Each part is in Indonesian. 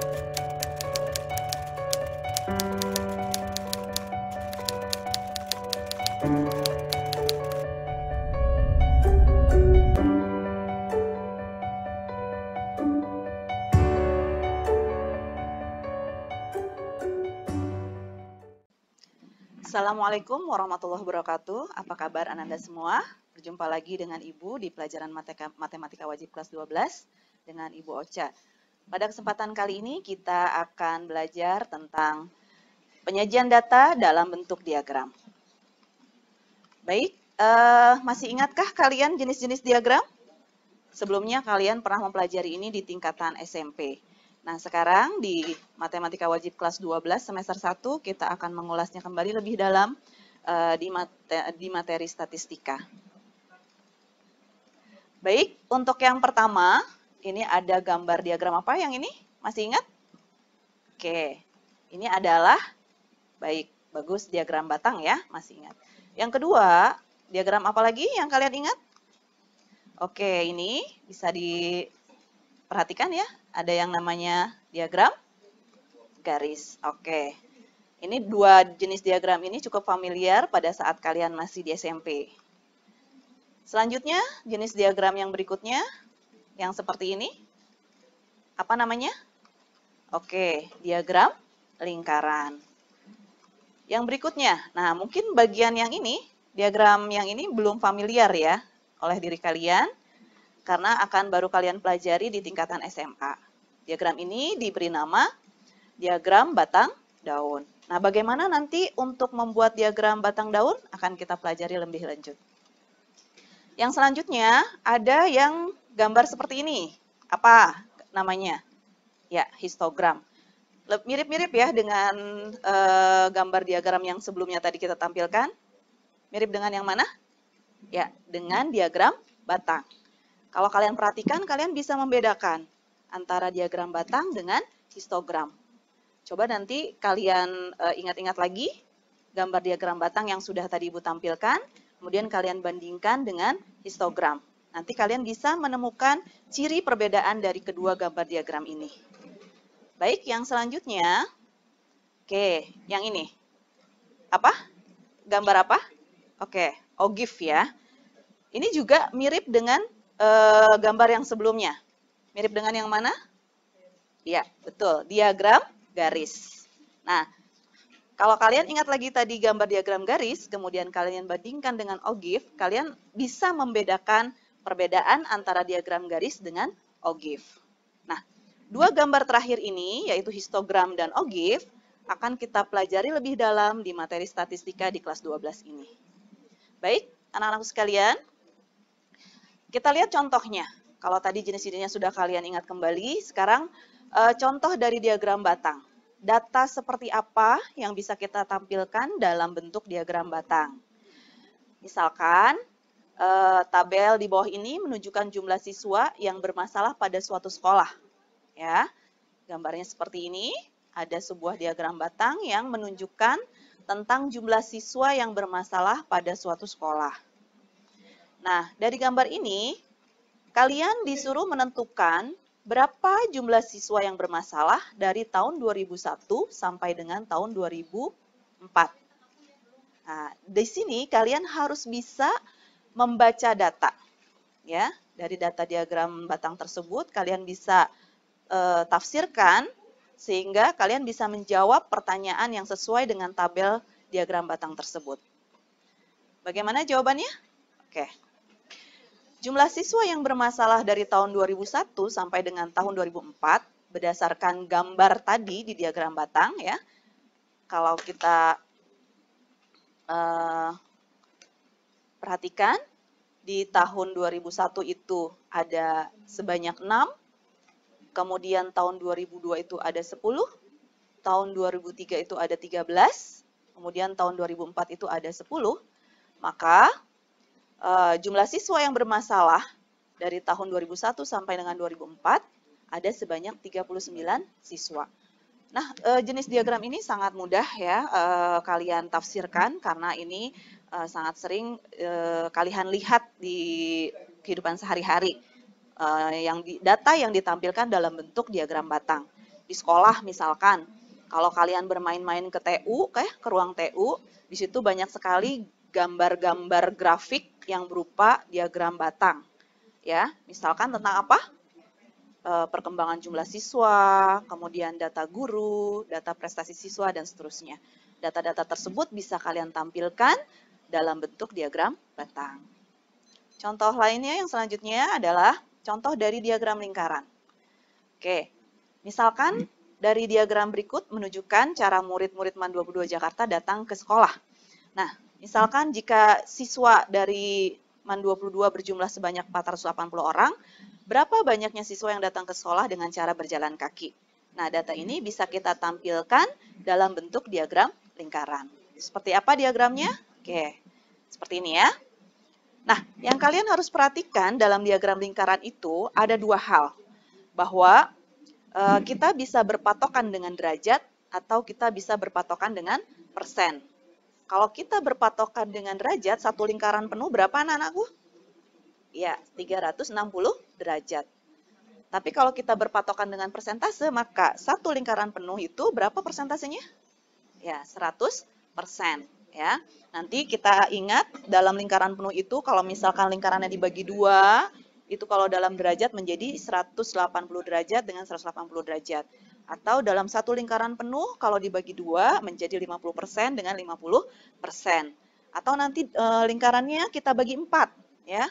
Assalamualaikum warahmatullahi wabarakatuh. Apa kabar Ananda semua? Berjumpa lagi dengan Ibu di pelajaran Matematika Wajib kelas 12 dengan Ibu Ocha. Pada kesempatan kali ini kita akan belajar tentang penyajian data dalam bentuk diagram. Baik, masih ingatkah kalian jenis-jenis diagram? Sebelumnya kalian pernah mempelajari ini di tingkatan SMP. Nah, sekarang di Matematika Wajib kelas 12 semester 1 kita akan mengulasnya kembali lebih dalam di materi statistika. Baik, untuk yang pertama, ini ada gambar diagram apa yang ini? Masih ingat? Oke, ini adalah, baik, bagus, diagram batang ya, masih ingat. Yang kedua, diagram apa lagi yang kalian ingat? Oke, ini bisa diperhatikan ya, ada yang namanya diagram garis. Oke, ini dua jenis diagram ini cukup familiar pada saat kalian masih di SMP. Selanjutnya, jenis diagram yang berikutnya, yang seperti ini, apa namanya? Oke, diagram lingkaran. Yang berikutnya, nah mungkin bagian yang ini, diagram yang ini belum familiar ya oleh diri kalian, karena akan baru kalian pelajari di tingkatan SMA. Diagram ini diberi nama diagram batang daun. Nah, bagaimana nanti untuk membuat diagram batang daun akan kita pelajari lebih lanjut. Yang selanjutnya ada yang gambar seperti ini. Apa namanya? Ya, histogram. Mirip-mirip ya dengan gambar diagram yang sebelumnya tadi kita tampilkan. Mirip dengan yang mana? Ya, dengan diagram batang. Kalau kalian perhatikan, kalian bisa membedakan antara diagram batang dengan histogram. Coba nanti kalian ingat-ingat lagi gambar diagram batang yang sudah tadi Ibu tampilkan, kemudian kalian bandingkan dengan histogram. Nanti kalian bisa menemukan ciri perbedaan dari kedua gambar diagram ini. Baik, yang selanjutnya, oke, yang ini. Apa? Gambar apa? Oke, ogive ya. Ini juga mirip dengan gambar yang sebelumnya. Mirip dengan yang mana? Ya, betul. Diagram garis. Nah, kalau kalian ingat lagi tadi gambar diagram garis, kemudian kalian bandingkan dengan ogive, kalian bisa membedakan perbedaan antara diagram garis dengan ogive. Nah, dua gambar terakhir ini, yaitu histogram dan ogive, akan kita pelajari lebih dalam di materi statistika di kelas 12 ini. Baik, anak-anakku sekalian, kita lihat contohnya. Kalau tadi jenis-jenisnya sudah kalian ingat kembali, sekarang contoh dari diagram batang. Data seperti apa yang bisa kita tampilkan dalam bentuk diagram batang? Misalkan, tabel di bawah ini menunjukkan jumlah siswa yang bermasalah pada suatu sekolah. Ya, gambarnya seperti ini. Ada sebuah diagram batang yang menunjukkan tentang jumlah siswa yang bermasalah pada suatu sekolah. Nah, dari gambar ini, kalian disuruh menentukan berapa jumlah siswa yang bermasalah dari tahun 2001 sampai dengan tahun 2004. Nah, di sini kalian harus bisa membaca data. Ya, dari data diagram batang tersebut, kalian bisa tafsirkan sehingga kalian bisa menjawab pertanyaan yang sesuai dengan tabel diagram batang tersebut. Bagaimana jawabannya? Oke. Jumlah siswa yang bermasalah dari tahun 2001 sampai dengan tahun 2004 berdasarkan gambar tadi di diagram batang ya. Kalau kita perhatikan di tahun 2001 itu ada sebanyak 6, kemudian tahun 2002 itu ada 10, tahun 2003 itu ada 13, kemudian tahun 2004 itu ada 10, maka jumlah siswa yang bermasalah dari tahun 2001 sampai dengan 2004 ada sebanyak 39 siswa. Nah, jenis diagram ini sangat mudah ya kalian tafsirkan karena ini sangat sering kalian lihat di kehidupan sehari-hari. Data yang ditampilkan dalam bentuk diagram batang. di sekolah misalkan. Kalau kalian bermain-main ke TU, ke ruang TU, di situ banyak sekali gambar-gambar grafik yang berupa diagram batang. Ya, misalkan tentang apa? Perkembangan jumlah siswa, kemudian data guru, data prestasi siswa, dan seterusnya. Data-data tersebut bisa kalian tampilkan dalam bentuk diagram batang. Contoh lainnya yang selanjutnya adalah contoh dari diagram lingkaran. Oke, misalkan dari diagram berikut menunjukkan cara murid-murid MAN 22 Jakarta datang ke sekolah. Nah, misalkan jika siswa dari MAN 22 berjumlah sebanyak 480 orang, berapa banyaknya siswa yang datang ke sekolah dengan cara berjalan kaki? Nah, data ini bisa kita tampilkan dalam bentuk diagram lingkaran. Seperti apa diagramnya? Oke, seperti ini ya. Nah, yang kalian harus perhatikan dalam diagram lingkaran itu ada dua hal. Bahwa kita bisa berpatokan dengan derajat atau kita bisa berpatokan dengan persen. Kalau kita berpatokan dengan derajat, satu lingkaran penuh berapa anak-anakku? Ya, 360 derajat. Tapi kalau kita berpatokan dengan persentase, maka satu lingkaran penuh itu berapa persentasenya? Ya, 100%. Ya, nanti kita ingat dalam lingkaran penuh itu, kalau misalkan lingkarannya dibagi dua, itu kalau dalam derajat menjadi 180 derajat dengan 180 derajat. Atau dalam satu lingkaran penuh, kalau dibagi dua menjadi 50% dengan 50%. Atau nanti lingkarannya kita bagi 4, ya.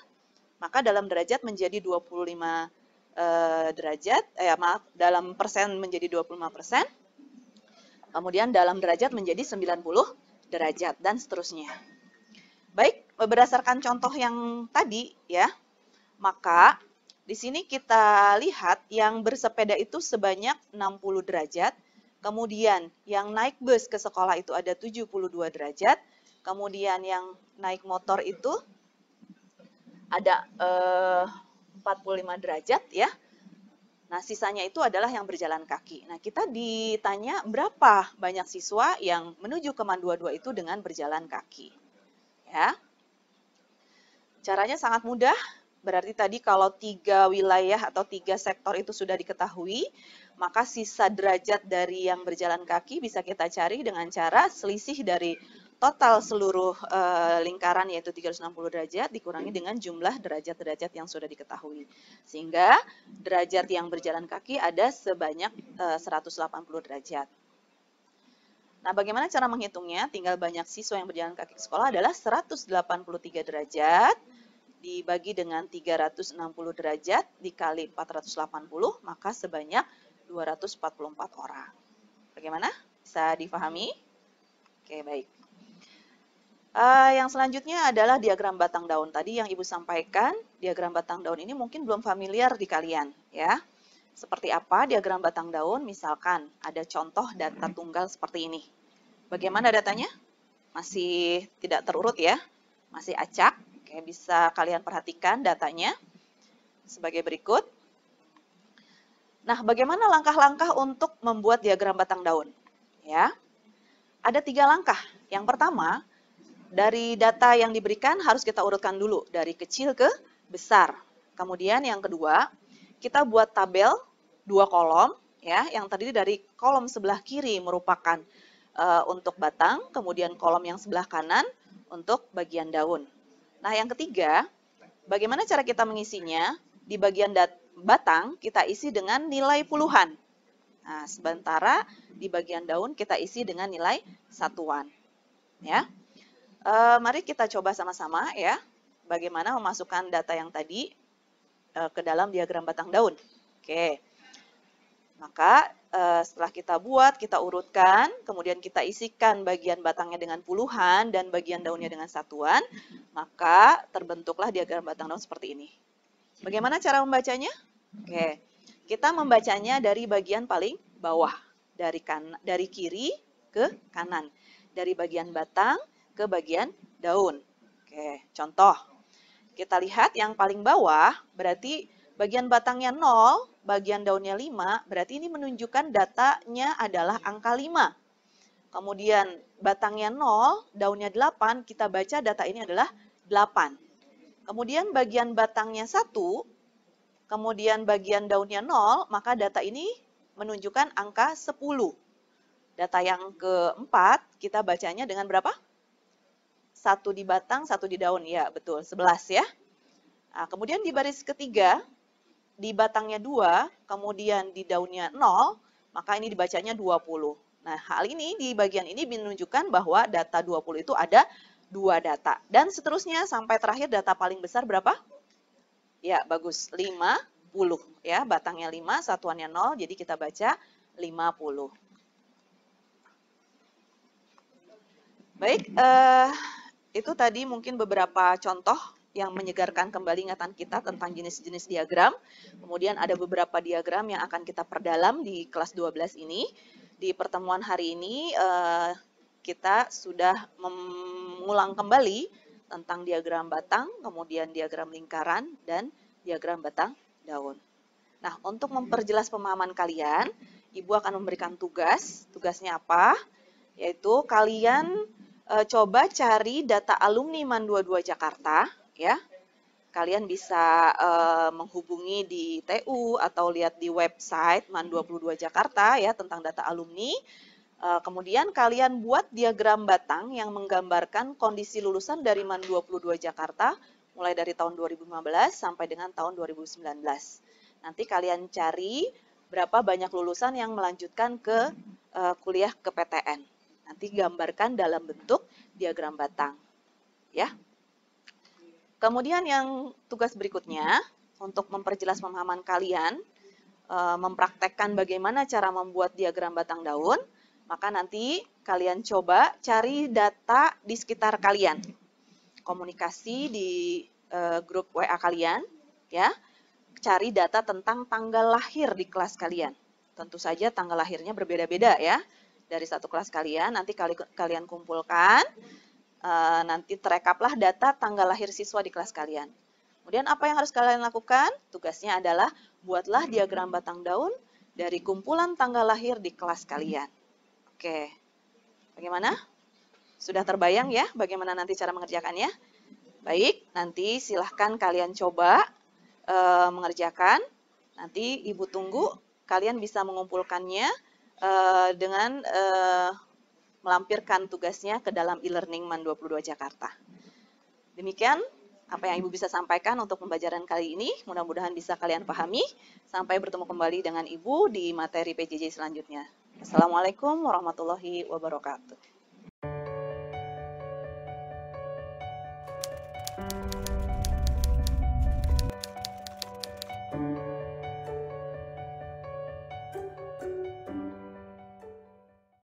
Maka dalam derajat menjadi 25 derajat, dalam persen menjadi 25%, kemudian dalam derajat menjadi 90 derajat, dan seterusnya. Baik, berdasarkan contoh yang tadi, ya, maka di sini kita lihat yang bersepeda itu sebanyak 60 derajat, kemudian yang naik bus ke sekolah itu ada 72 derajat, kemudian yang naik motor itu ada 45 derajat, ya. Nah, sisanya itu adalah yang berjalan kaki. Nah, kita ditanya berapa banyak siswa yang menuju ke MAN 22 itu dengan berjalan kaki. Ya. Caranya sangat mudah. Berarti tadi kalau 3 wilayah atau 3 sektor itu sudah diketahui, maka sisa derajat dari yang berjalan kaki bisa kita cari dengan cara selisih dari total seluruh lingkaran yaitu 360 derajat dikurangi dengan jumlah derajat-derajat yang sudah diketahui. Sehingga derajat yang berjalan kaki ada sebanyak 180 derajat. Nah, bagaimana cara menghitungnya? Tinggal banyak siswa yang berjalan kaki ke sekolah adalah 183 derajat dibagi dengan 360 derajat dikali 480, maka sebanyak 244 orang. Bagaimana? Bisa difahami? Oke, baik. Yang selanjutnya adalah diagram batang daun. Tadi yang Ibu sampaikan, diagram batang daun ini mungkin belum familiar di kalian, ya. Seperti apa diagram batang daun? Misalkan ada contoh data tunggal seperti ini. Bagaimana datanya? Masih tidak terurut ya, masih acak. Oke, bisa kalian perhatikan datanya sebagai berikut. Nah, bagaimana langkah-langkah untuk membuat diagram batang daun? Ya, ada 3 langkah. Yang pertama, dari data yang diberikan harus kita urutkan dulu dari kecil ke besar. Kemudian yang kedua, kita buat tabel 2 kolom, ya, yang terdiri dari kolom sebelah kiri merupakan untuk batang, kemudian kolom yang sebelah kanan untuk bagian daun. Nah, yang ketiga, bagaimana cara kita mengisinya? Di bagian batang kita isi dengan nilai puluhan. Nah, sementara di bagian daun kita isi dengan nilai satuan. Ya, mari kita coba sama-sama ya, bagaimana memasukkan data yang tadi ke dalam diagram batang daun. Oke, maka setelah kita buat, kita urutkan, kemudian kita isikan bagian batangnya dengan puluhan dan bagian daunnya dengan satuan, maka terbentuklah diagram batang daun seperti ini. Bagaimana cara membacanya? Oke, kita membacanya dari bagian paling bawah, dari kiri ke kanan, dari bagian batang ke bagian daun. Oke, contoh. Kita lihat yang paling bawah, berarti bagian batangnya 0, bagian daunnya 5, berarti ini menunjukkan datanya adalah angka 5. Kemudian batangnya 0, daunnya 8, kita baca data ini adalah 8. Kemudian bagian batangnya 1, kemudian bagian daunnya 0, maka data ini menunjukkan angka 10. Data yang keempat, kita bacanya dengan berapa? 1 di batang, 1 di daun. Ya, betul, 11 ya. Nah, kemudian di baris ketiga, di batangnya 2, kemudian di daunnya 0, maka ini dibacanya 20. Nah, hal ini di bagian ini menunjukkan bahwa data 20 itu ada 2 data. Dan seterusnya sampai terakhir data paling besar berapa? Ya, bagus, 50 ya. Batangnya 5, satuannya 0, jadi kita baca 50. Baik, itu tadi mungkin beberapa contoh yang menyegarkan kembali ingatan kita tentang jenis-jenis diagram. Kemudian ada beberapa diagram yang akan kita perdalam di kelas 12 ini. Di pertemuan hari ini kita sudah mengulang kembali tentang diagram batang, kemudian diagram lingkaran, dan diagram batang daun. Nah, untuk memperjelas pemahaman kalian, Ibu akan memberikan tugas. Tugasnya apa? Yaitu kalian coba cari data alumni MAN 22 Jakarta, ya. Kalian bisa menghubungi di TU atau lihat di website MAN 22 Jakarta ya tentang data alumni. Kemudian kalian buat diagram batang yang menggambarkan kondisi lulusan dari MAN 22 Jakarta mulai dari tahun 2015 sampai dengan tahun 2019. Nanti kalian cari berapa banyak lulusan yang melanjutkan ke kuliah ke PTN. Nanti gambarkan dalam bentuk diagram batang. Ya. Kemudian yang tugas berikutnya, untuk memperjelas pemahaman kalian, mempraktekkan bagaimana cara membuat diagram batang daun, maka nanti kalian coba cari data di sekitar kalian. Komunikasi di grup WA kalian, ya. Cari data tentang tanggal lahir di kelas kalian. Tentu saja tanggal lahirnya berbeda-beda ya. Dari satu kelas kalian, nanti kalian kumpulkan, nanti terekaplah data tanggal lahir siswa di kelas kalian. Kemudian apa yang harus kalian lakukan? Tugasnya adalah buatlah diagram batang daun dari kumpulan tanggal lahir di kelas kalian. Oke, bagaimana? Sudah terbayang ya bagaimana nanti cara mengerjakannya? Baik, nanti silahkan kalian coba mengerjakan. Nanti Ibu tunggu kalian bisa mengumpulkannya dengan melampirkan tugasnya ke dalam e-learning MAN 22 Jakarta. Demikian apa yang Ibu bisa sampaikan untuk pembelajaran kali ini. Mudah-mudahan bisa kalian pahami. Sampai bertemu kembali dengan Ibu di materi PJJ selanjutnya. Assalamualaikum warahmatullahi wabarakatuh.